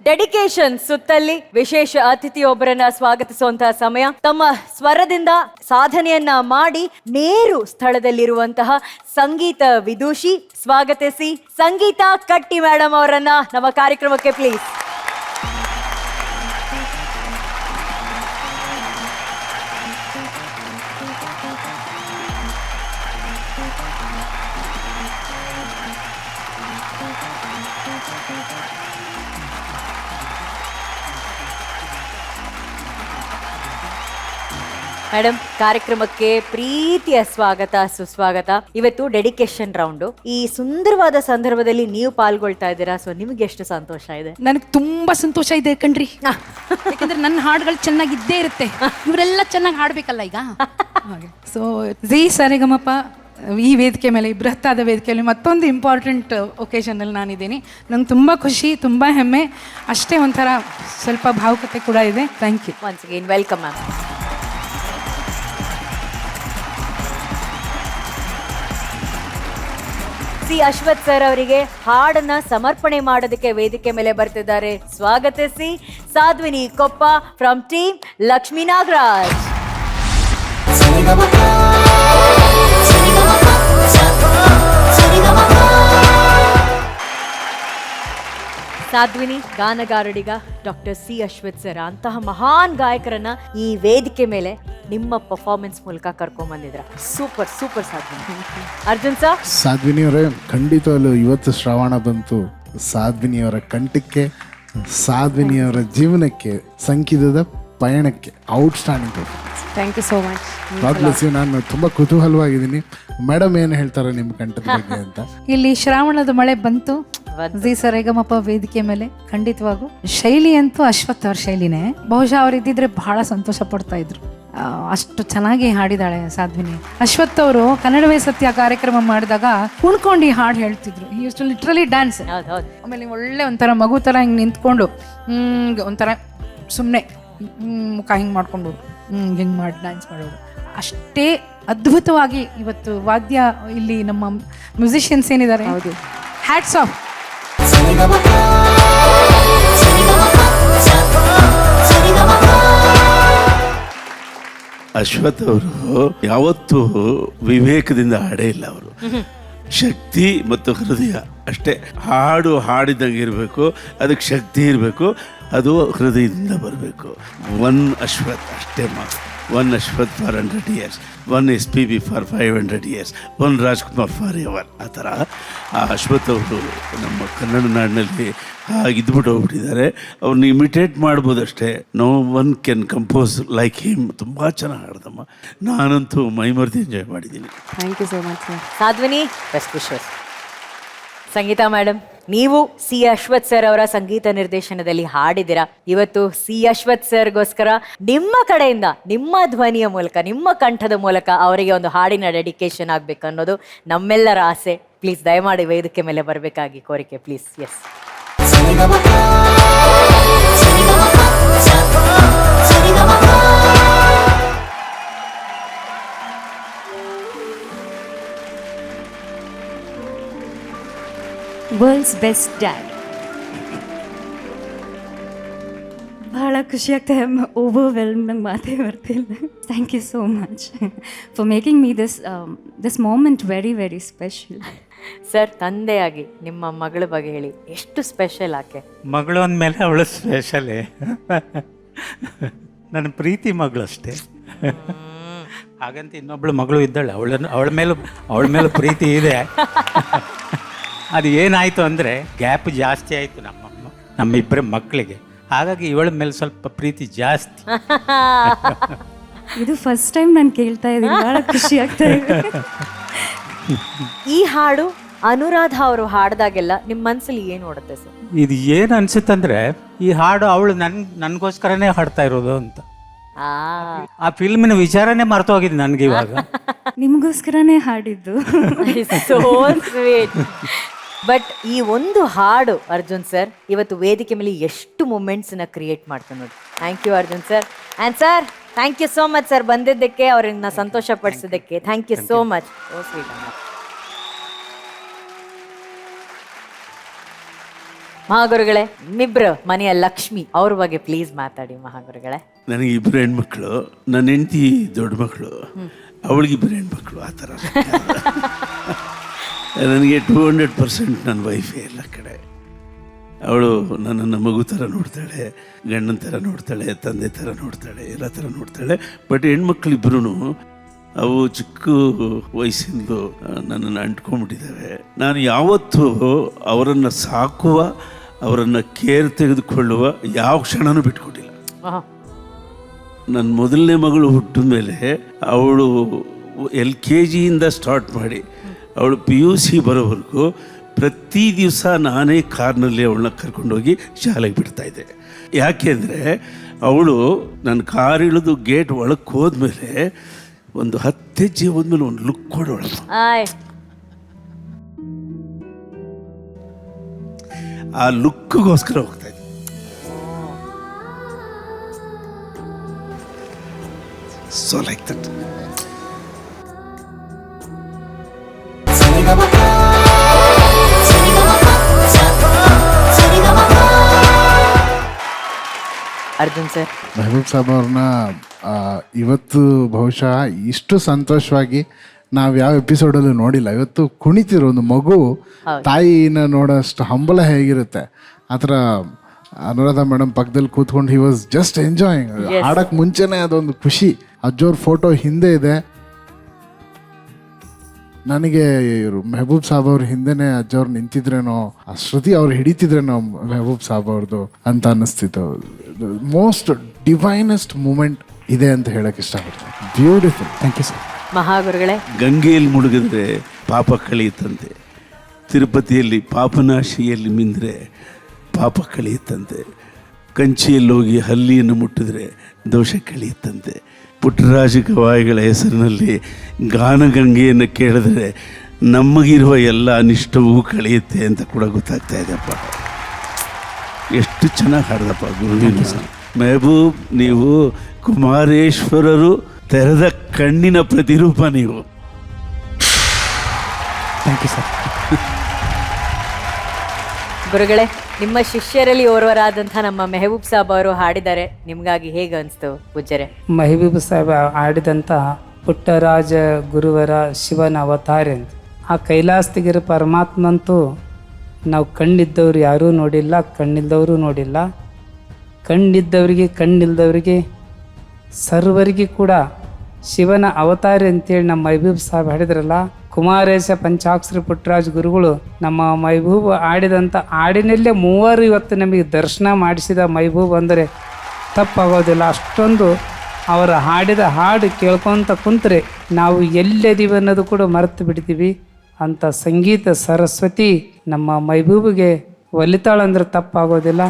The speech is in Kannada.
ಡೆಡಿಕೇಶನ್ ಸುತ್ತಲ್ಲಿ ವಿಶೇಷ ಅತಿಥಿಯೊಬ್ಬರನ್ನ ಸ್ವಾಗತಿಸುವಂತಹ ಸಮಯ. ತಮ್ಮ ಸ್ವರದಿಂದ ಸಾಧನೆಯನ್ನ ಮಾಡಿ ನೇರು ಸ್ಥಳದಲ್ಲಿರುವಂತಹ ಸಂಗೀತ ವಿದೂಷಿ ಸ್ವಾಗತಿಸಿ ಸಂಗೀತ ಕಟ್ಟಿ ಮೇಡಮ್ ಅವರನ್ನ ನಮ್ಮ ಕಾರ್ಯಕ್ರಮಕ್ಕೆ ಪ್ಲೀಸ್. ಮೇಡಮ್, ಕಾರ್ಯಕ್ರಮಕ್ಕೆ ಪ್ರೀತಿಯ ಸ್ವಾಗತ ಸುಸ್ವಾಗತ. ಇವತ್ತು ಡೆಡಿಕೇಶನ್ ರೌಂಡ್. ಈ ಸುಂದರವಾದ ಸಂದರ್ಭದಲ್ಲಿ ನೀವು ಪಾಲ್ಗೊಳ್ತಾ ಇದ್ದೀರಾ, ಸೊ ನಿಮ್ಗೆ ಎಷ್ಟು ಸಂತೋಷ ಇದೆ? ನನಗೆ ತುಂಬಾ ಸಂತೋಷ ಇದೆ ಕಣ್ರಿ. ಯಾಕಂದ್ರೆ ನನ್ನ ಹಾಡುಗಳು ಚೆನ್ನಾಗಿದ್ದೇ ಇರುತ್ತೆ, ಇವರೆಲ್ಲ ಚೆನ್ನಾಗಿ ಹಾಡ್ಬೇಕಲ್ಲ ಈಗ. ಸೊ ಜಿ ಸರಿಗಮಪ ಈ ವೇದಿಕೆ ಮೇಲೆ, ಈ ಬೃಹತ್ತಾದ ವೇದಿಕೆಯಲ್ಲಿ ಮತ್ತೊಂದು ಇಂಪಾರ್ಟೆಂಟ್ ಒಕೇಶನಲ್ಲಿ ನಾನಿದ್ದೀನಿ. ನಂಗೆ ತುಂಬ ಖುಷಿ, ತುಂಬ ಹೆಮ್ಮೆ, ಅಷ್ಟೇ ಒಂಥರ ಸ್ವಲ್ಪ ಭಾವುಕತೆ ಕೂಡ ಇದೆ. Thank you. Once again welcome ma'am. C Ashwath sir ಅವರಿಗೆ ಹಾಡನ್ನ ಸಮರ್ಪಣೆ ಮಾಡೋದಕ್ಕೆ ವೇದಿಕೆ ಮೇಲೆ ಬರ್ತಿದ್ದಾರೆ. ಸ್ವಾಗತಿಸಿ ಸಾಧ್ವಿನಿ ಕೊಪ್ಪ ಫ್ರಮ್ ಟೀಮ್ ಲಕ್ಷ್ಮೀ ನಾಗರಾಜ್. ಸಾಧ್ವಿನಿ ಗಾನಗಾರಡಿಗ ಡಾಕ್ಟರ್ ಸಿ ಅಶ್ವಥ್ ಸರ್ ಅಂತಹ ಮಹಾನ್ ಗಾಯಕರನ್ನ ಈ ವೇದಿಕೆ ಮೇಲೆ ನಿಮ್ಮ ಪರ್ಫಾರ್ಮೆನ್ಸ್ ಮೂಲಕ ಕರ್ಕೊಂಡ್ ಬಂದಿದ್ರ. Super super Sadhvini. Arjun sir. Sadhvini ಅವರೇ, ಖಂಡಿತವಲ್ಲೂ ಇವತ್ತು ಶ್ರಾವಣ ಬಂತು. ಸಾಧ್ವಿನಿಯವರ ಕಂಠಕ್ಕೆ, ಸಾಧ್ವಿನಿಯವರ ಜೀವನಕ್ಕೆ, ಸಂಗೀತದ ಪಯಣಕ್ಕೆ outstanding performance. Thank you so much. God bless you. ನಾನು ತುಂಬಾ ಕುತೂಹಲವಾಗಿದ್ದೀನಿ, ಮೇಡಮ್ ಏನು ಹೇಳ್ತಾರೆ ನಿಮ್ಮ ಕಂಠದ ಬಗ್ಗೆ ಅಂತ. ಇಲ್ಲಿ ಶ್ರಾವಣದ ಮಳೆ ಬಂತು ಜಿ ಸರಿಗಮಪ ವೇದಿಕೆ ಮೇಲೆ. ಖಂಡಿತವಾಗೂ ಶೈಲಿ ಅಂತೂ ಅಶ್ವಥ್ ಅವ್ರ ಶೈಲಿನೇ. ಬಹುಶಃ ಅವ್ರು ಇದ್ದಿದ್ರೆ ಬಹಳ ಸಂತೋಷ ಪಡ್ತಾ ಇದ್ರು. ಅಷ್ಟು ಚೆನ್ನಾಗಿ ಹಾಡಿದಾಳೆ ಸಾಧ್ವಿನಿ. ಅಶ್ವಥ್ ಅವರು ಕನ್ನಡವೇ ಸತ್ಯ ಕಾರ್ಯಕ್ರಮ ಮಾಡಿದಾಗ ಕುಣ್ಕೊಂಡು ಹಾಡು ಹೇಳ್ತಿದ್ರು. ಇಷ್ಟು ಲಿಟ್ರಲಿ ಡ್ಯಾನ್ಸ್. ಆಮೇಲೆ ಒಳ್ಳೆ ಒಂಥರ ಮಗು ತರ ಹಿಂಗೆ ನಿಂತ್ಕೊಂಡು ಒಂಥರ ಸುಮ್ಮನೆ ಮುಖ ಹಿಂಗೆ ಮಾಡ್ಕೊಂಡು ಹಿಂಗೆ ಮಾಡಿ ಡ್ಯಾನ್ಸ್ ಮಾಡೋದು. ಅಷ್ಟೇ ಅದ್ಭುತವಾಗಿ ಇವತ್ತು ವಾದ್ಯ ಇಲ್ಲಿ ನಮ್ಮ ಮ್ಯೂಸಿಷಿಯನ್ಸ್ ಏನಿದ್ದಾರೆ, ಹೌದು, ಹ್ಯಾಟ್ಸ್ ಆಫ್. ಅಶ್ವಥ್ ಅವರು ಯಾವತ್ತೂ ವಿವೇಕದಿಂದ ಹಾಡೇ ಇಲ್ಲ. ಅವರು ಶಕ್ತಿ ಮತ್ತು ಹೃದಯ ಅಷ್ಟೇ. ಹಾಡು ಹಾಡಿದಂಗೆ ಇರಬೇಕು, ಅದಕ್ಕೆ ಶಕ್ತಿ ಇರಬೇಕು, ಅದು ಹೃದಯದಿಂದ ಬರಬೇಕು. ಒನ್ ಅಶ್ವಥ್ ಅಷ್ಟೇ ಮಾತು. One Ashwath for 100 years, one SPB for 500 years, one Rajkumar for ever. ಆ ಥರ ಆ ಅಶ್ವಥ್ ಅವರು ನಮ್ಮ ಕನ್ನಡ ನಾಡಿನಲ್ಲಿ ಹಾಗಿದ್ಬಿಟ್ಟು ಹೋಗ್ಬಿಟ್ಟಿದ್ದಾರೆ. ಅವ್ರನ್ನ ಇಮಿಟೇಟ್ ಮಾಡ್ಬೋದು ಅಷ್ಟೇ. No one can compose like him. ತುಂಬ ಚೆನ್ನಾಗಿ ಹಾಡ್ದಮ್ಮ. ನಾನಂತೂ ಮೈಮರ್ತಿ ಎಂಜಾಯ್ ಮಾಡಿದ್ದೀನಿ. Thank you so much sir. Sadhvini, best wishes. Sangeetha madam, ನೀವು ಸಿ ಅಶ್ವಥ್ ಸರ್ ಅವರ ಸಂಗೀತ ನಿರ್ದೇಶನದಲ್ಲಿ ಹಾಡಿದಿರ. ಇವತ್ತು ಸಿ ಅಶ್ವಥ್ ಸರ್ಗೋಸ್ಕರ ನಿಮ್ಮ ಕಡೆಯಿಂದ, ನಿಮ್ಮ ಧ್ವನಿಯ ಮೂಲಕ, ನಿಮ್ಮ ಕಂಠದ ಮೂಲಕ ಅವರಿಗೆ ಒಂದು ಹಾಡಿನ ಡೆಡಿಕೇಶನ್ ಆಗ್ಬೇಕು ಅನ್ನೋದು ನಮ್ಮೆಲ್ಲರ ಆಸೆ. ಪ್ಲೀಸ್ ದಯಮಾಡಿ ವೇದಿಕೆ ಮೇಲೆ ಬರಬೇಕಾಗಿ ಕೋರಿಕೆ, please. Yes. World's best dad. ಭಾಳ ಖುಷಿ ಆಗ್ತದೆ. ಓವರ್ವೆಲ್ಮ್, ನಂಗೆ ಮಾತೇ ಬರ್ತಿಲ್ಲ. Thank you so much for making me this moment very very special. Sir, ತಂದೆಯಾಗಿ ನಿಮ್ಮ ಮಗಳ ಬಗ್ಗೆ ಹೇಳಿ, ಎಷ್ಟು ಸ್ಪೆಷಲ್ ಆಕೆ? ಮಗಳು ಅಂದಮೇಲೆ ಅವಳು ಸ್ಪೆಷಲೇ. ನನ್ನ ಪ್ರೀತಿ ಮಗಳು ಅಷ್ಟೇ. ಹಾಗಂತ ಇನ್ನೊಬ್ಳು ಮಗಳು ಇದ್ದಾಳೆ, ಅವಳ ಮೇಲೂ ಪ್ರೀತಿ ಇದೆ. ಅದು ಏನಾಯಿತು ಅಂದರೆ ಗ್ಯಾಪ್ ಜಾಸ್ತಿ ಆಯಿತು ನಮ್ಮಿಬ್ಬರ ಮಕ್ಕಳಿಗೆ. ಹಾಗಾಗಿ ಇವಳ ಮೇಲೆ ಸ್ವಲ್ಪ ಪ್ರೀತಿ ಜಾಸ್ತಿ. ಇದು ಫಸ್ಟ್ ಟೈಮ್ ನಾನು ಕೇಳ್ತಾ ಇದ್ದೀನಿ, ಭಾಳ ಖುಷಿ ಆಗ್ತಾ ಇದೆ. ಈ ಹಾಡು ಅನುರಾಧ ಅವರು ಹಾಡ್ದಾಗೆಲ್ಲ ನಿಮ್ಮ ಮನಸ್ಸಲ್ಲಿ ಏನು ಓಡುತ್ತೆ ಸರ್? ಇದು ಏನು ಅನ್ಸುತ್ತಂದ್ರೆ, ಈ ಹಾಡು ಅವಳು ನನಗೋಸ್ಕರನೇ ಹಾಡ್ತಾ ಇರೋದು ಅಂತ. ಆ ಫಿಲ್ಮಿನ ವಿಚಾರನೇ ಮರ್ತೋಗಿದೆ ನನಗೆ ಇವಾಗ. ನಿಮಗೋಸ್ಕರನೇ ಹಾಡಿದ್ದು. So sweet. ಬಟ್ ಈ ಒಂದು ಹಾಡು ಅರ್ಜುನ್ ಸರ್ ಇವತ್ತು ವೇದಿಕೆ ಮೇಲೆ ಎಷ್ಟು ಮೂಮೆಂಟ್ಸ್ನ ಕ್ರಿಯೇಟ್ ಮಾಡ್ತಾನೆ ನೋಡಿ. Thank you Arjun sir. And sir, thank you so much sir ಬಂದಿದ್ದಕ್ಕೆ, ಅವ್ರನ್ನ ಸಂತೋಷ ಪಡಿಸಿದ್ದಕ್ಕೆ. Thank you so much. Oh sweet. ಮಹಾಗುರುಗಳೇ, ನಿಮ್ಮಿಬ್ರು ಮನೆಯ ಲಕ್ಷ್ಮಿ ಅವ್ರ ಬಗ್ಗೆ ಪ್ಲೀಸ್ ಮಾತಾಡಿ ಮಹಾಗುರುಗಳೇ. ನನಗೆ 2 ಹೆಣ್ಮಕ್ಳು, ನನ್ನ ಹೆಂಡತಿ ದೊಡ್ಡ ಮಕ್ಕಳು, ಅವಳಿಗೆ 2 ಹೆಣ್ಮಕ್ಳು. ಆ ಥರ ನನಗೆ 200% ನನ್ನ ವೈಫೇ ಎಲ್ಲ ಕಡೆ. ಅವಳು ನನ್ನನ್ನು ಮಗು ಥರ ನೋಡ್ತಾಳೆ, ಗಂಡನ ಥರ ನೋಡ್ತಾಳೆ, ತಂದೆ ಥರ ನೋಡ್ತಾಳೆ, ಎಲ್ಲ ಥರ ನೋಡ್ತಾಳೆ. ಬಟ್ ಹೆಣ್ಮಕ್ಳಿಬ್ರು ಅವು ಚಿಕ್ಕ ವಯಸ್ಸಿಂದು ನನ್ನನ್ನು ಅಂಟ್ಕೊಂಡ್ಬಿಟ್ಟಿದ್ದಾವೆ. ನಾನು ಯಾವತ್ತೂ ಅವರನ್ನು ಸಾಕುವ, ಅವರನ್ನು ಕೇರ್ ತೆಗೆದುಕೊಳ್ಳುವ ಯಾವ ಕ್ಷಣನೂ ಬಿಟ್ಕೊಟ್ಟಿಲ್ಲ. ನನ್ನ ಮೊದಲನೇ ಮಗಳು ಹುಟ್ಟಿದ ಮೇಲೆ ಅವಳು LKGಯಿಂದ ಸ್ಟಾರ್ಟ್ ಮಾಡಿ ಅವಳು PUC ಬರೋವರೆಗೂ ಪ್ರತಿ ದಿವಸ ನಾನೇ ಕಾರ್ನಲ್ಲಿ ಅವಳನ್ನ ಕರ್ಕೊಂಡೋಗಿ ಶಾಲೆಗೆ ಬಿಡ್ತಾಯಿದ್ದೆ. ಯಾಕೆಂದರೆ ಅವಳು ನನ್ನ ಕಾರ್ ಇಳಿದು ಗೇಟ್ ಒಳಕ್ಕೆ ಹೋದ್ಮೇಲೆ ಒಂದು 10 ಹೆಜ್ಜೆ ಹೋದ್ಮೇಲೆ ಒಂದು ಲುಕ್ ಕೊಡೋಳು. ಆ ಲುಕ್ಗೋಸ್ಕರ ಹೋಗ್ತಾ ಇದ್ದೆ. So like that. Arjun sir, Mehboob Saab ಅವ್ರನ್ನ ಇವತ್ತು ಬಹುಶಃ ಇಷ್ಟು ಸಂತೋಷವಾಗಿ ನಾವು ಯಾವ ಎಪಿಸೋಡಲ್ಲೂ ನೋಡಿಲ್ಲ. ಇವತ್ತು ಕುಣಿತಿರೋ ಒಂದು ಮಗು ತಾಯಿನ ನೋಡೋಷ್ಟು ಹಂಬಲ ಹೇಗಿರುತ್ತೆ ಆ ಥರ ಅನುರಾಧ ಮೇಡಮ್ ಪಕ್ಕದಲ್ಲಿ ಕೂತ್ಕೊಂಡು ಹಿ ವಾಸ್ ಜಸ್ಟ್ ಎಂಜಾಯಿಂಗ್. ಆಡಕ್ಕೆ ಮುಂಚೆನೇ ಅದೊಂದು ಖುಷಿ. ಅಜ್ಜೋರ್ ಫೋಟೋ ಹಿಂದೆ ಇದೆ. ನನಗೆ ಇವರು ಮೆಹಬೂಬ್ ಸಾಬ್ ಅವ್ರ ಹಿಂದೆನೇ ಅಜ್ಜವ್ರು ನಿಂತಿದ್ರೇನೋ, ಆ ಶ್ರುತಿ ಅವ್ರು ಹಿಡಿತಿದ್ರೇನೋ ಮೆಹಬೂಬ್ ಸಾಬ್ ಅವ್ರದ್ದು ಅಂತ ಅನ್ನಿಸ್ತಿತ್ತು. ಮೋಸ್ಟ್ ಡಿವೈನೆಸ್ಟ್ ಮೂಮೆಂಟ್ ಇದೆ ಅಂತ ಹೇಳಕ್ ಇಷ್ಟಪಡ್ತೀನಿ. ಬ್ಯೂಟಿಫುಲ್. Thank you sir. ಮಹಾಗುರುಗಳೇ, ಗಂಗೆಯಲ್ಲಿ ಮುಳುಗಿದ್ರೆ ಪಾಪ ಕಳೆಯುತ್ತಂತೆ, ತಿರುಪತಿಯಲ್ಲಿ ಪಾಪನಾಶಿಯಲ್ಲಿ ಮಿಂದರೆ ಪಾಪ ಕಳೆಯುತ್ತಂತೆ, ಕಂಚಿಯಲ್ಲಿ ಹೋಗಿ ಹಲ್ಲಿಯನ್ನು ಮುಟ್ಟಿದ್ರೆ ದೋಷ ಕಳೆಯುತ್ತಂತೆ, ಪುಟ್ಟರಾಜ ಗವಾಯಿಗಳ ಹೆಸರಿನಲ್ಲಿ ಗಾನಗಂಗೆಯನ್ನು ಕೇಳಿದ್ರೆ ನಮಗಿರುವ ಎಲ್ಲ ಅನಿಷ್ಟವೂ ಕಳೆಯುತ್ತೆ ಅಂತ ಕೂಡ ಗೊತ್ತಾಗ್ತಾ ಇದೆಯಪ್ಪ. ಎಷ್ಟು ಚೆನ್ನಾಗಿ ಹಾಡ್ದಪ್ಪ ಗುರುವಿನ. ಮೆಹಬೂಬ್, ನೀವು ಕುಮಾರೇಶ್ವರರು ತೆರೆದ ಕಣ್ಣಿನ ಪ್ರತಿರೂಪ ನೀವು. Thank you sir. ಗುರುಗಳೇ, ನಿಮ್ಮ ಶಿಷ್ಯರಲ್ಲಿ ಓರ್ವರಾದಂಥ ನಮ್ಮ ಮೆಹಬೂಬ್ ಸಾಬ್ ಅವರು ಹಾಡಿದ್ದಾರೆ, ನಿಮ್ಗಾಗಿ ಹೇಗೆ ಅನಿಸ್ತು ಪೂಜ್ಯರೇ? ಮೆಹಬೂಬ್ ಸಾಹೇಬ್ ಆಡಿದಂಥ ಪುಟ್ಟರಾಜ ಗುರುವರ ಶಿವನ ಅವತಾರ ಅಂತ, ಆ ಕೈಲಾಸಗಿರಿ ಪರಮಾತ್ಮಂತೂ ನಾವು ಕಣ್ಣಿದ್ದವ್ರು ಯಾರೂ ನೋಡಿಲ್ಲ, ಕಣ್ಣಿಲ್ದವರು ನೋಡಿಲ್ಲ. ಕಣ್ಣಿದ್ದವರಿಗೆ ಕಣ್ಣಿಲ್ದವರಿಗೆ ಸರ್ವರಿಗೆ ಕೂಡ ಶಿವನ ಅವತಾರ ಅಂತೇಳಿ ನಮ್ಮ ಮೆಹಬೂಬ್ ಸಾಹೇಬ್ ಹಾಡಿದ್ರಲ್ಲ. ಕುಮಾರೇಶ ಪಂಚಾಕ್ಷರಿ ಪುಟ್ಟರಾಜ ಗುರುಗಳು ನಮ್ಮ ಮೈಬೂಬ್ ಆಡಿದಂಥ ಹಾಡಿನಲ್ಲೇ 3 ಇವತ್ತು ನಮಗೆ ದರ್ಶನ ಮಾಡಿಸಿದ ಮೈಬೂಬ್ ಅಂದರೆ ತಪ್ಪಾಗೋದಿಲ್ಲ. ಅಷ್ಟೊಂದು ಅವರ ಹಾಡಿದ ಹಾಡು ಕೇಳ್ಕೊತ ಕುಂತ್ರೆ ನಾವು ಎಲ್ಲದೀವಿ ಅನ್ನೋದು ಕೂಡ ಮರೆತು ಬಿಡ್ತೀವಿ. ಅಂಥ ಸಂಗೀತ ಸರಸ್ವತಿ ನಮ್ಮ ಮೈಬೂಬಿಗೆ ಒಲಿತಾಳಂದ್ರೆ ತಪ್ಪಾಗೋದಿಲ್ಲ.